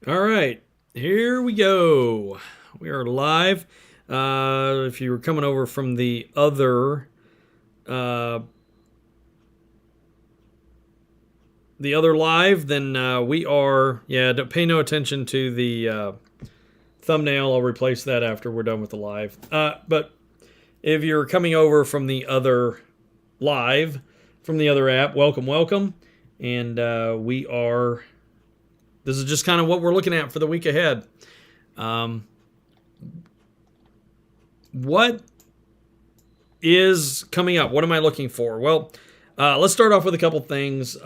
All right, here we go. We are live. If you were coming over from uh, the other live, then we are. Yeah, don't pay no attention to the thumbnail. I'll replace that after we're done with the live. But if you're coming over from the other live, from the other app, welcome, welcome. And we are. This is just kind of what we're looking at for the week ahead. Um, what is coming up? What am I looking for? Well, let's start off with a couple things.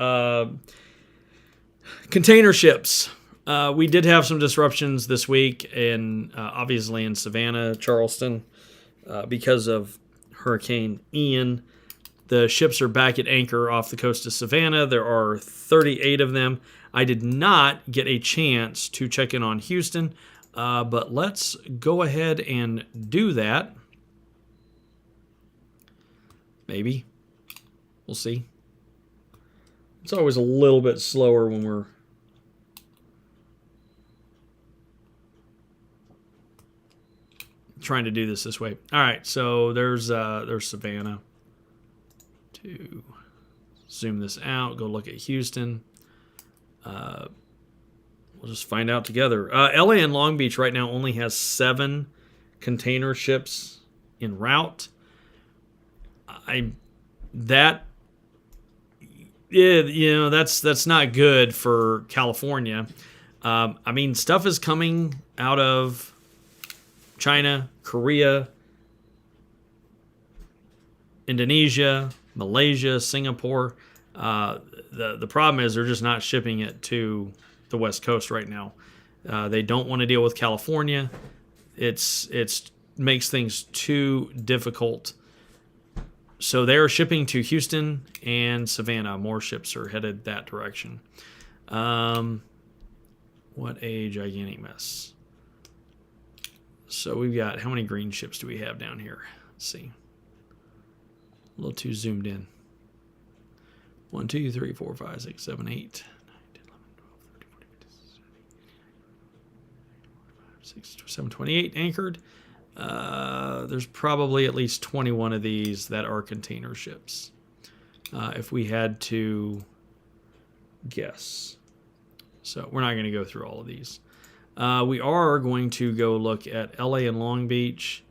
Container ships. We did have some disruptions this week, and obviously in Savannah, Charleston, because of Hurricane Ian. The ships are back at anchor off the coast of Savannah. There are 38 of them. I did not get a chance to check in on Houston, but let's go ahead and do that. Maybe. We'll see. It's always a little bit slower when we're trying to do this way. All right, so there's Savannah. To zoom this out, go look at Houston. We'll just find out together. LA and Long Beach right now only has 7 container ships en route. That's not good for California. I mean, stuff is coming out of China, Korea, Indonesia, Malaysia, Singapore. The problem is they're just not shipping it to the West Coast right now. They don't want to deal with California. It's makes things too difficult. So they are shipping to Houston and Savannah. More ships are headed that direction. What a gigantic mess. So we've got, how many green ships do we have down here? Let's see. A little too zoomed in. 1, 2, 3, 4, 5, 6, 7, 8, 9, 10, 11, 12, 13, 14, 15, 16, 17, 28 anchored. There's probably at least 21 of these that are container ships. If we had to guess. So we're not going to go through all of these. We are going to go look at LA and Long Beach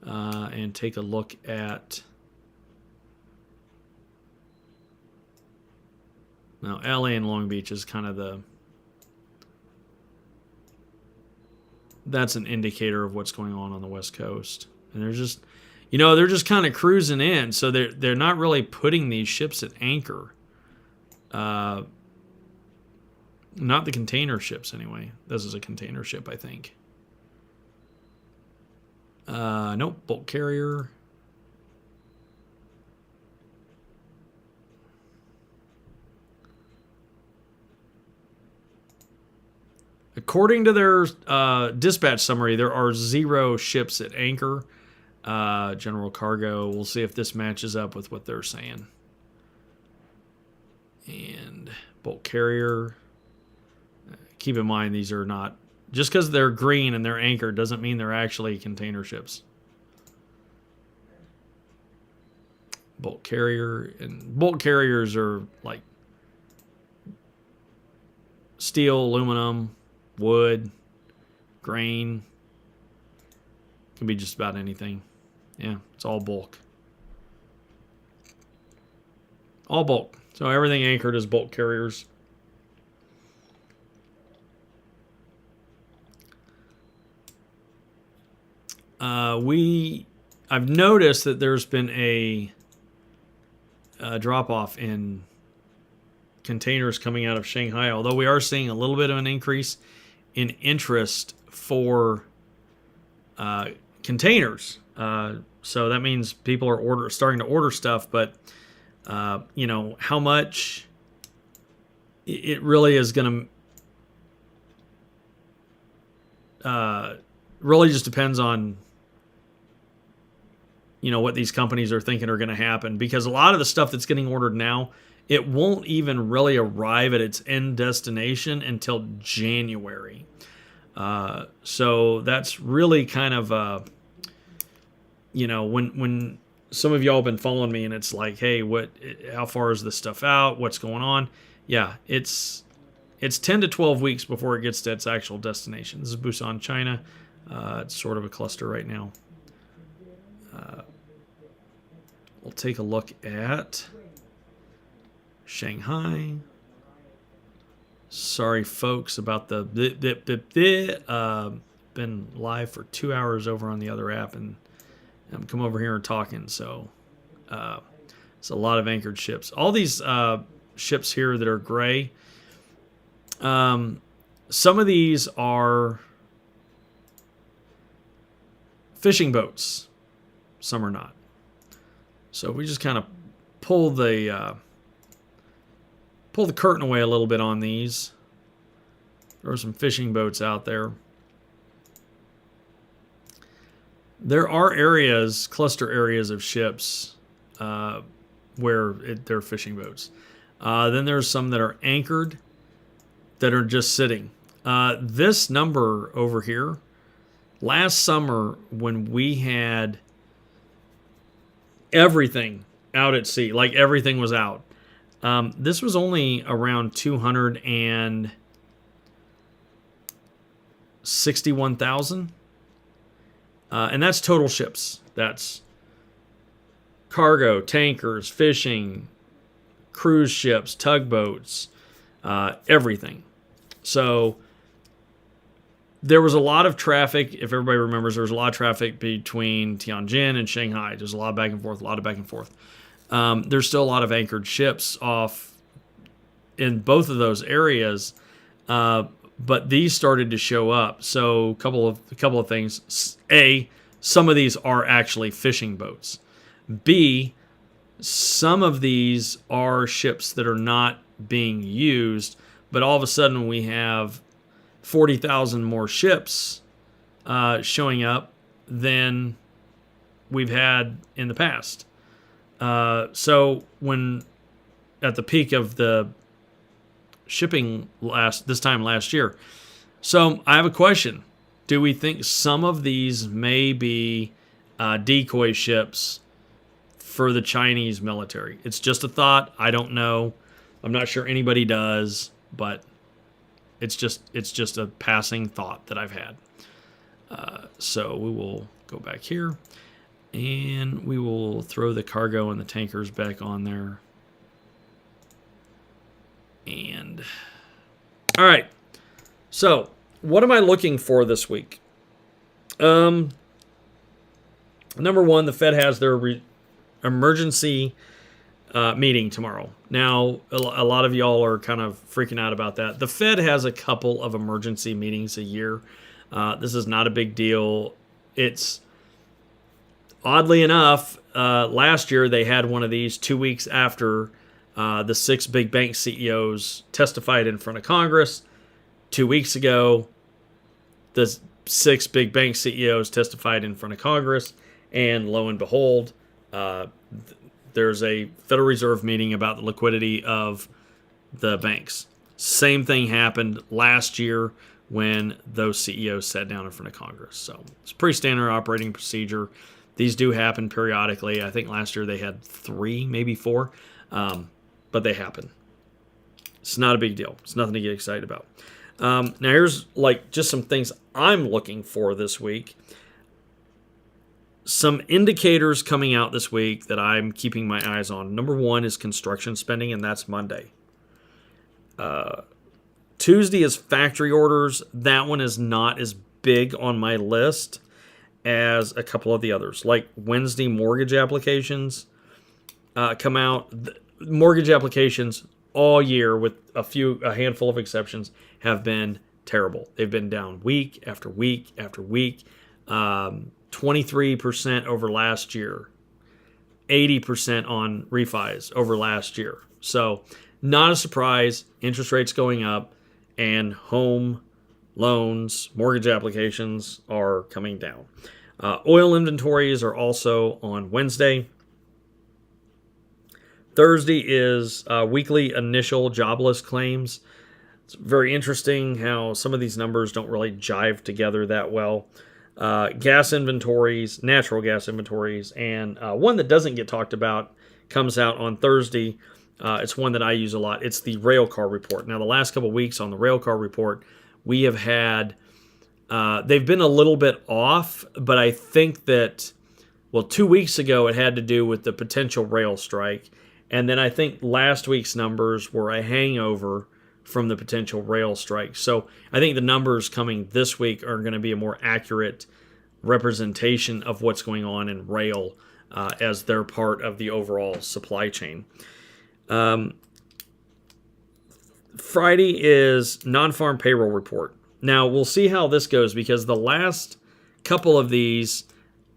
and take a look at... Now, LA and Long Beach is kind of that's an indicator of what's going on the West Coast. And they're just, they're just kind of cruising in. So they're not really putting these ships at anchor. Not the container ships, anyway. This is a container ship, I think. Nope, bulk carrier. According to their dispatch summary, there are 0 ships at anchor. General cargo. We'll see if this matches up with what they're saying. And bulk carrier. Keep in mind, these are not... Just because they're green and they're anchored doesn't mean they're actually container ships. Bulk carrier. And bulk carriers are like steel, aluminum, wood, grain. Can be just about anything. Yeah, it's all bulk. All bulk. So everything anchored is bulk carriers. I've noticed that there's been a drop off in containers coming out of Shanghai, although we are seeing a little bit of an increase in interest for containers. So that means people are starting to order stuff, but how much it really is going to really just depends on what these companies are thinking are going to happen, because a lot of the stuff that's getting ordered now, it won't even really arrive at its end destination until January. So that's really kind of, when some of y'all have been following me and it's like, hey, how far is this stuff out? What's going on? Yeah, it's 10 to 12 weeks before it gets to its actual destination. This is Busan, China. It's sort of a cluster right now. We'll take a look at Shanghai. Sorry, folks, about the been live for 2 hours over on the other app, and I'm come over here and talking. So it's a lot of anchored ships. All these ships here that are gray. Some of these are fishing boats. Some are not. So if we just kind of pull the curtain away a little bit on these. There are some fishing boats out there. There are areas, cluster areas of ships where they're fishing boats. Then there's some that are anchored that are just sitting. This number over here, last summer when we had everything out at sea, like everything was out, this was only around 261,000. And that's total ships. That's cargo, tankers, fishing, cruise ships, tugboats, everything. So there was a lot of traffic. If everybody remembers, there was a lot of traffic between Tianjin and Shanghai. There's a lot of back and forth, There's still a lot of anchored ships off in both of those areas, but these started to show up. So a couple of things. A, some of these are actually fishing boats. B, some of these are ships that are not being used, but all of a sudden we have 40,000 more ships showing up than we've had in the past. So when at the peak of the shipping this time last year. So I have a question. Do we think some of these may be decoy ships for the Chinese military? It's just a thought. I don't know. I'm not sure anybody does, but it's just a passing thought that I've had. So we will go back here, and we will throw the cargo and the tankers back on there. And all right. So what am I looking for this week? Number one, the Fed has their emergency meeting tomorrow. Now, a lot of y'all are kind of freaking out about that. The Fed has a couple of emergency meetings a year. This is not a big deal. It's oddly enough, last year they had one of these 2 weeks after the 6 big bank CEOs testified in front of Congress. 2 weeks ago, the 6 big bank CEOs testified in front of Congress, and lo and behold, there's a Federal Reserve meeting about the liquidity of the banks. Same thing happened last year when those CEOs sat down in front of Congress. So it's pretty standard operating procedure. These do happen periodically. I think last year they had 3, maybe 4, but they happen. It's not a big deal. It's nothing to get excited about. Now here's just some things I'm looking for this week. Some indicators coming out this week that I'm keeping my eyes on. Number one is construction spending, and that's Monday. Tuesday is factory orders. That one is not as big on my list as a couple of the others. Like Wednesday, mortgage applications come out. Mortgage applications all year, with a handful of exceptions, have been terrible. They've been down week after week after week. 23% over last year, 80% on refis over last year. So not a surprise. Interest rates going up, and home loans, mortgage applications are coming down. Oil inventories are also on Wednesday. Thursday is weekly initial jobless claims. It's very interesting how some of these numbers don't really jive together that well. Gas inventories, natural gas inventories, and one that doesn't get talked about comes out on Thursday. It's one that I use a lot. It's the rail car report. Now, the last couple of weeks on the rail car report, we have had, they've been a little bit off, but I think that, well, 2 weeks ago it had to do with the potential rail strike. And then I think last week's numbers were a hangover from the potential rail strike. So I think the numbers coming this week are going to be a more accurate representation of what's going on in rail as they're part of the overall supply chain. Friday is non-farm payroll report. Now, we'll see how this goes because the last couple of these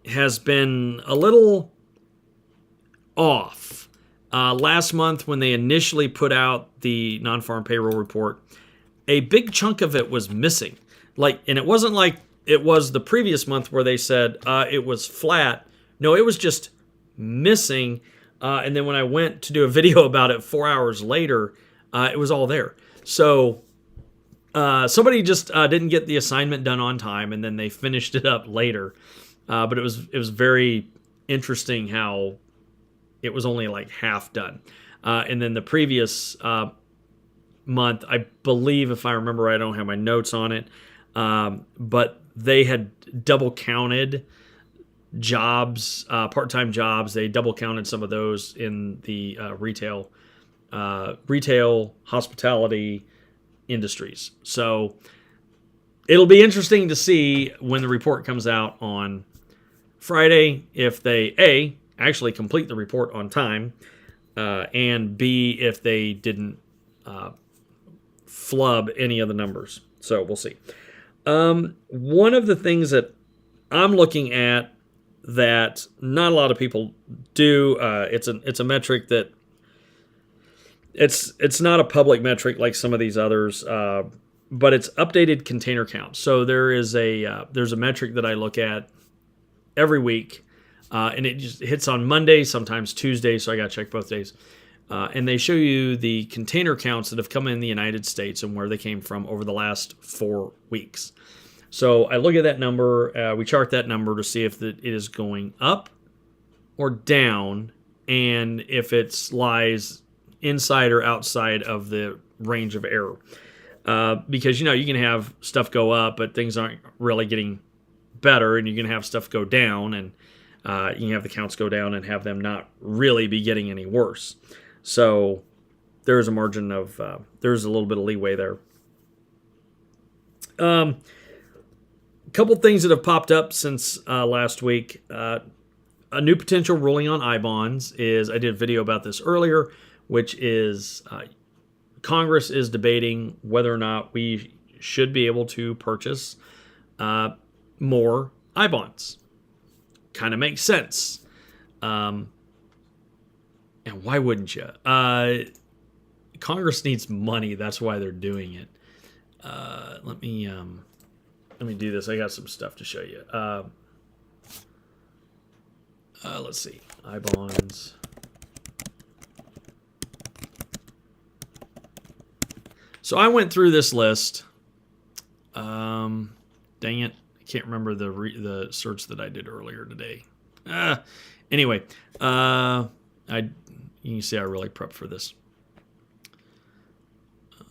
has been a little off. Last month, when they initially put out the non-farm payroll report, a big chunk of it was missing. And it wasn't like it was the previous month where they said it was flat. No, it was just missing. And then when I went to do a video about it 4 hours later, it was all there. So somebody just didn't get the assignment done on time, and then they finished it up later. But it was very interesting how it was only like half done. And then the previous month, I believe, if I remember right, I don't have my notes on it, but they had double counted jobs, part-time jobs. They double counted some of those in the retail, hospitality industries. So it'll be interesting to see when the report comes out on Friday if they, actually complete the report on time, and B, if they didn't flub any of the numbers. So we'll see. One of the things that I'm looking at that not a lot of people do, it's a metric that it's not a public metric like some of these others, but it's updated container count. So there's a metric that I look at every week. And it just hits on Monday, sometimes Tuesday, so I got to check both days. And they show you the container counts that have come in the United States and where they came from over the last 4 weeks. So I look at that number, we chart that number to see if it is going up or down, and if it lies inside or outside of the range of error. Because, you can have stuff go up, but things aren't really getting better, and you can have stuff go down, and you can have the counts go down and have them not really be getting any worse. So there's a margin of, there's a little bit of leeway there. A couple things that have popped up since last week. A new potential ruling on I-bonds is, I did a video about this earlier, which is Congress is debating whether or not we should be able to purchase more I-bonds. Kind of makes sense. And why wouldn't you? Congress needs money. That's why they're doing it. Let me do this. I got some stuff to show you. Let's see. I-bonds. So I went through this list. Dang it. Can't remember the search that I did earlier today. Anyway, you can see I really prepped for this.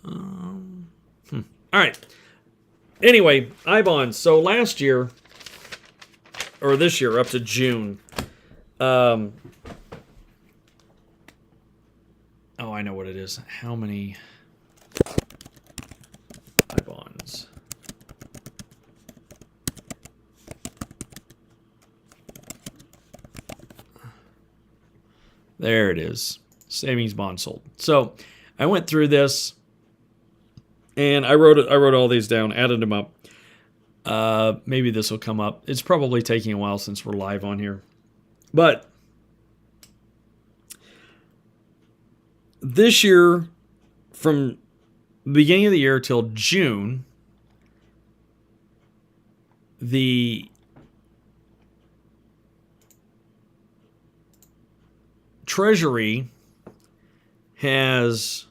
All right. Anyway, I-bonds. So last year, or this year, up to June. Oh, I know what it is. How many I-bonds? There it is. Savings bond sold. So I went through this, and I wrote all these down, added them up. Maybe this will come up. It's probably taking a while since we're live on here. But this year, from the beginning of the year till June, the Treasury has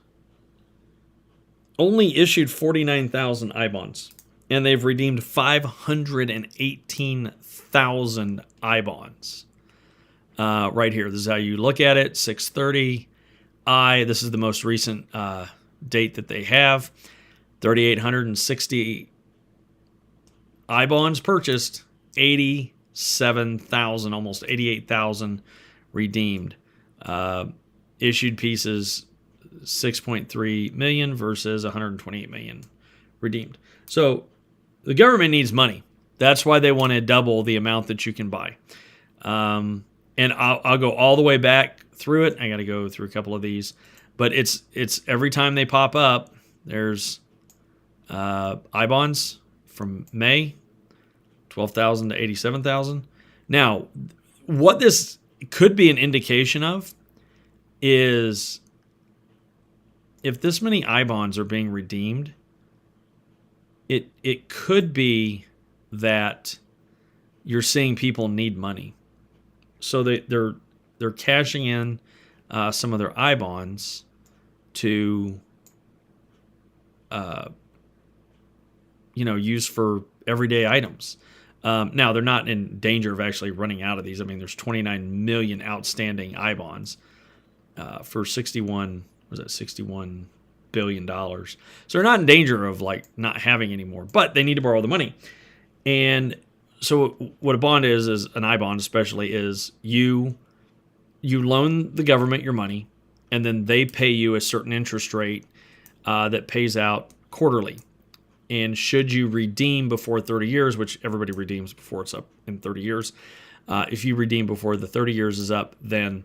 only issued 49,000 I-bonds, and they've redeemed 518,000 I-bonds. Right here, this is how you look at it, 630 this is the most recent date that they have. 3,860 I-bonds purchased, 87,000, almost 88,000 redeemed. Issued pieces, 6.3 million versus 128 million redeemed. So the government needs money. That's why they want to double the amount that you can buy. And I'll go all the way back through it. I got to go through a couple of these, but it's every time they pop up, there's I-bonds from May, 12,000 to 87,000. Now, what this could be an indication of is if this many I-bonds are being redeemed, it could be that you're seeing people need money. So they're cashing in some of their I-bonds to use for everyday items. Now, they're not in danger of actually running out of these. I mean, there's 29 million outstanding I-bonds for $61 billion. So they're not in danger of not having any more, but they need to borrow the money. And so what a bond is an I-bond especially, is you loan the government your money, and then they pay you a certain interest rate that pays out quarterly. And should you redeem before 30 years, which everybody redeems before it's up in 30 years, if you redeem before the 30 years is up, then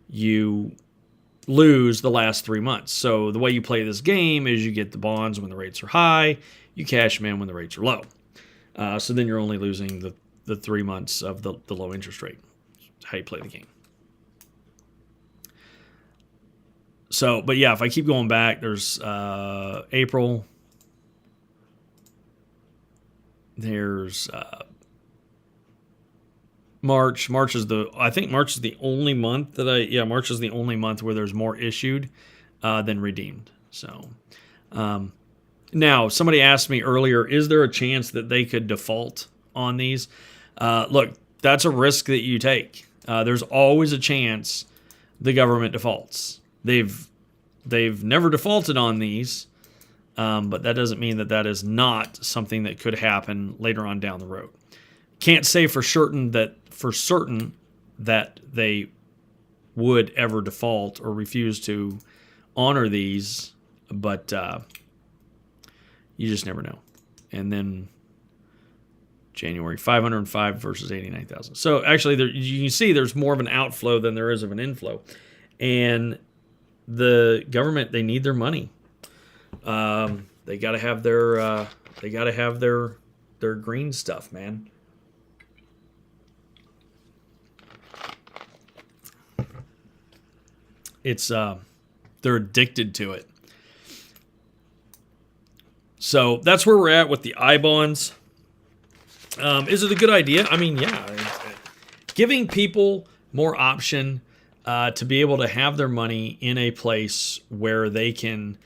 you lose the last 3 months. So the way you play this game is you get the bonds when the rates are high, you cash them in when the rates are low. So then you're only losing the 3 months of the low interest rate. That's how you play the game. So, but yeah, if I keep going back, there's April. There's March. March is the only month March is the only month where there's more issued than redeemed. So now somebody asked me earlier, is there a chance that they could default on these? Look, that's a risk that you take. There's always a chance the government defaults. They've never defaulted on these. But that doesn't mean that is not something that could happen later on down the road. Can't say for certain that they would ever default or refuse to honor these, but you just never know. And then January, 505 versus 89,000. So actually, you can see there's more of an outflow than there is of an inflow. And the government, they need their money. They got to have their green stuff, man. It's they're addicted to it. So that's where we're at with the I-bonds. Is it a good idea? I mean, yeah, giving people more option to be able to have their money in a place where they can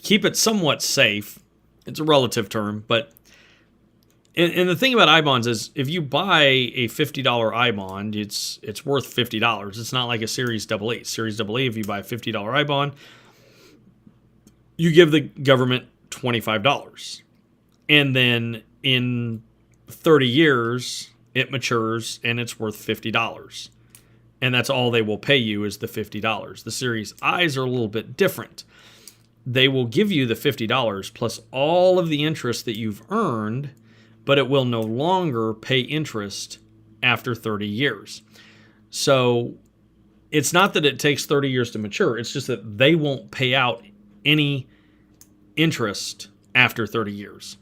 keep it somewhat safe. It's a relative term, but and the thing about I-bonds is if you buy a $50 I-bond, it's worth $50. It's not like a Series AA. Series AA, if you buy a $50 I-bond, you give the government $25. And then in 30 years, it matures and it's worth $50. And that's all they will pay you is the $50. The Series I's are a little bit different. They will give you the $50 plus all of the interest that you've earned, but it will no longer pay interest after 30 years. So it's not that it takes 30 years to mature. It's just that they won't pay out any interest after 30 years.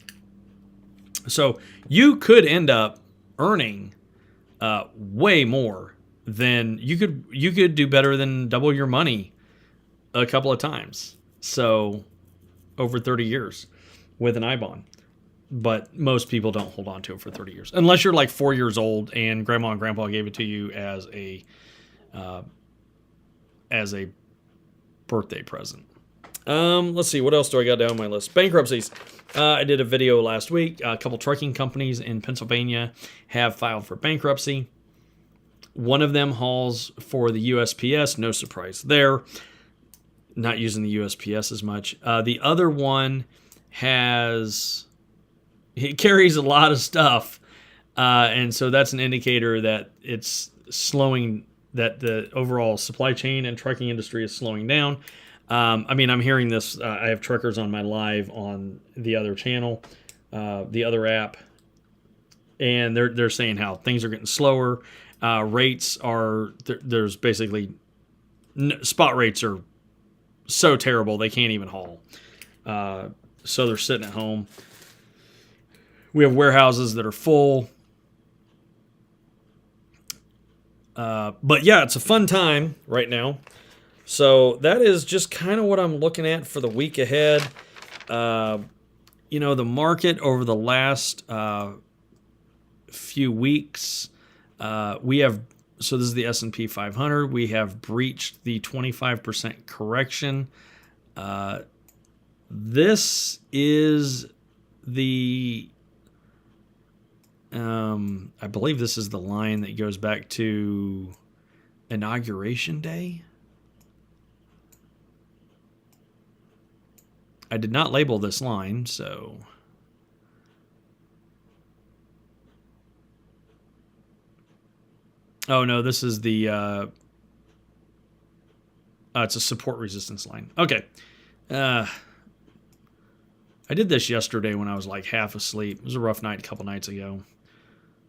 So you could end up earning way more than you could do better than double your money a couple of times. So over 30 years with an I-bond. But most people don't hold on to it for 30 years. Unless you're like 4 years old and grandma and grandpa gave it to you as a as a birthday present. Let's see, what else do I got down on my list? Bankruptcies. I did a video last week. A couple trucking companies in Pennsylvania have filed for bankruptcy. One of them hauls for the USPS. No surprise there. Not using the USPS as much. The other one it carries a lot of stuff. And so that's an indicator that it's slowing, that the overall supply chain and trucking industry is slowing down. I mean, I'm hearing this. I have truckers on my live on the other channel, the other app, and they're saying how things are getting slower. Rates are, there's basically, spot rates are so terrible they can't even haul. So they're sitting at home. We have warehouses that are full. But yeah, it's a fun time right now. So that is just kind of what I'm looking at for the week ahead. The market over the last few weeks, so this is the S&P 500. We have breached the 25% correction. This is I believe this is the line that goes back to Inauguration Day. I did not label this line, so... Oh, no, this is the... it's a support resistance line. Okay. I did this yesterday when I was like half asleep. It was a rough night a couple nights ago.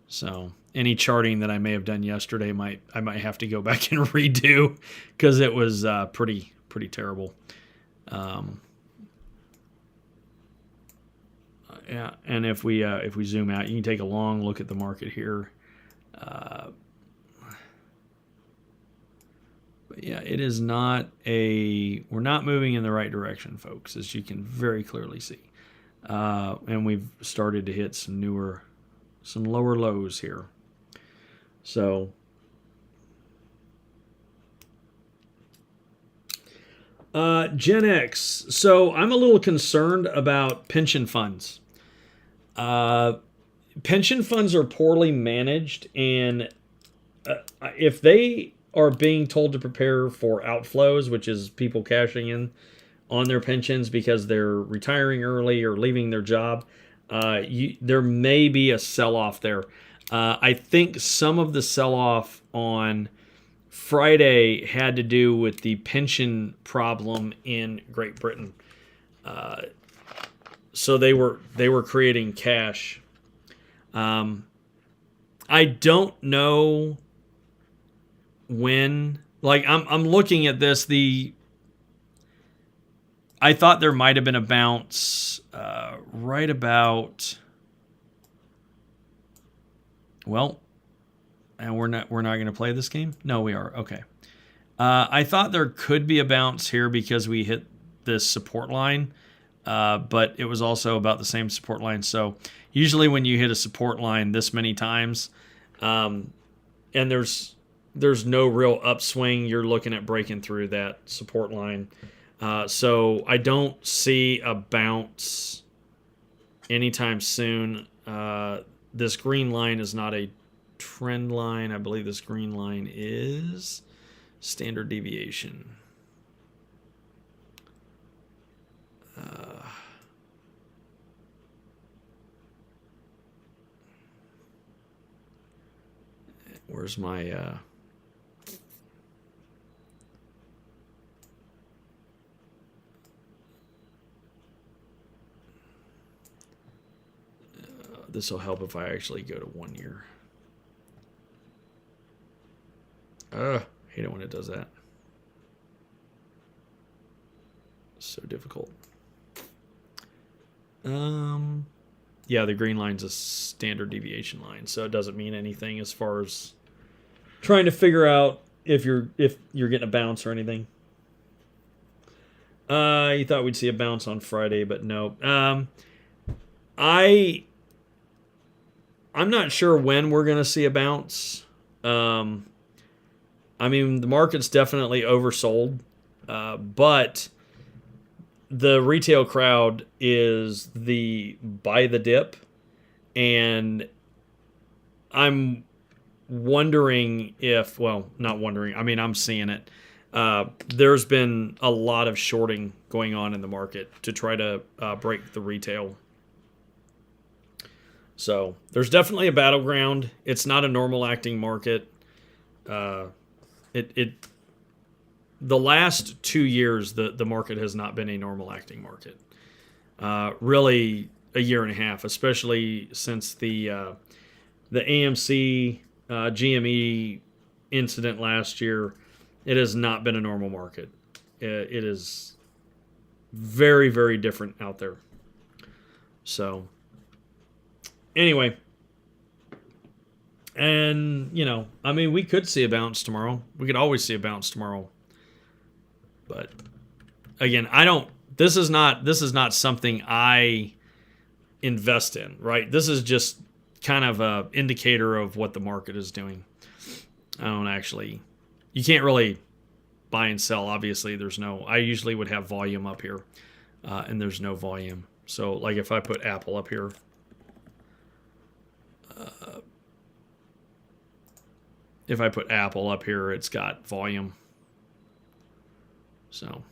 So any charting that I may have done yesterday, I might have to go back and redo because it was pretty terrible. Yeah, and if we zoom out, you can take a long look at the market here. But yeah, it is not we're not moving in the right direction, folks, as you can very clearly see. And we've started to hit some lower lows here. So Gen X. So I'm a little concerned about pension funds. Pension funds are poorly managed, and if they are being told to prepare for outflows, which is people cashing in on their pensions because they're retiring early or leaving their job, there may be a sell-off there. I think some of the sell-off on Friday had to do with the pension problem in Great Britain. So they were creating cash. I don't know when. Like I'm looking at this. I thought there might have been a bounce right about. Well, and we're not going to play this game. No, we are. Okay. I thought there could be a bounce here because we hit this support line. But it was also about the same support line. So usually when you hit a support line this many times, and there's no real upswing, you're looking at breaking through that support line. So I don't see a bounce anytime soon. This green line is not a trend line. I believe this green line is standard deviation. Where's my this will help if I actually go to 1 year. Hate it when it does that. So difficult. Yeah, the green line's a standard deviation line, so it doesn't mean anything as far as trying to figure out if you're getting a bounce or anything. You thought we'd see a bounce on Friday, but no. I'm not sure when we're gonna see a bounce. I'm I mean, the market's definitely oversold, but the retail crowd is the buy the dip, and I'm wondering if, well, not wondering, I mean, I'm seeing it. There's been a lot of shorting going on in the market to try to break the retail. So there's definitely a battleground. It's not a normal acting market. The last 2 years, the market has not been a normal acting market. Really, a year and a half, especially since the AMC GME incident last year. It has not been a normal market. It is very, very different out there. So, anyway. And, you know, I mean, we could see a bounce tomorrow. We could always see a bounce tomorrow. But, again, this is not something I invest in, right? This is just kind of a indicator of what the market is doing. You can't really buy and sell. Obviously, I usually would have volume up here, and there's no volume. So, like if I put Apple up here, it's got volume. So,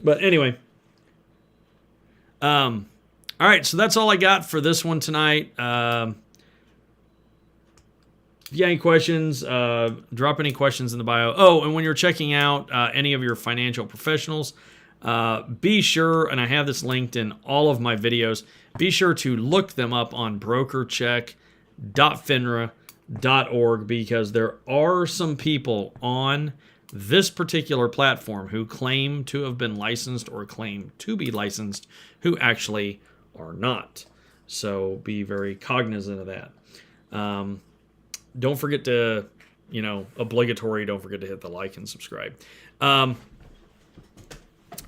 but anyway, all right. So that's all I got for this one tonight. If you got any questions, drop any questions in the bio. Oh, and when you're checking out any of your financial professionals, be sure, and I have this linked in all of my videos, be sure to look them up on brokercheck.finra.org, because there are some people on this particular platform who claim to have been licensed or claim to be licensed who actually are not. So be very cognizant of that. Don't forget to, obligatory, don't forget to hit the like and subscribe. But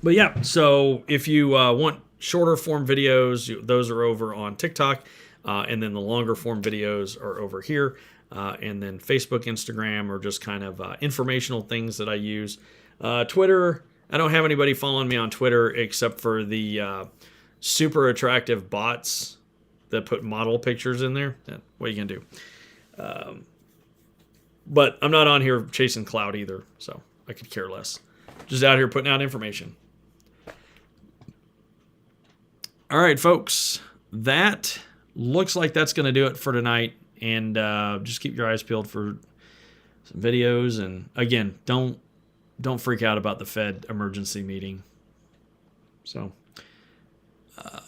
yeah, so if you want shorter form videos, those are over on TikTok. And then the longer form videos are over here. And then Facebook, Instagram, or just kind of informational things that I use. Twitter, I don't have anybody following me on Twitter except for the super attractive bots that put model pictures in there. What are you going to do? But I'm not on here chasing clout either, so I could care less. Just out here putting out information. All right, folks, that looks like that's going to do it for tonight. And just keep your eyes peeled for some videos. And again, don't freak out about the Fed emergency meeting. So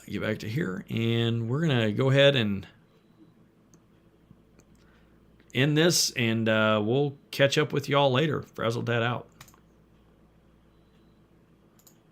get back to here, and we're going to go ahead and end this, and we'll catch up with y'all later. Frazzle Dad out.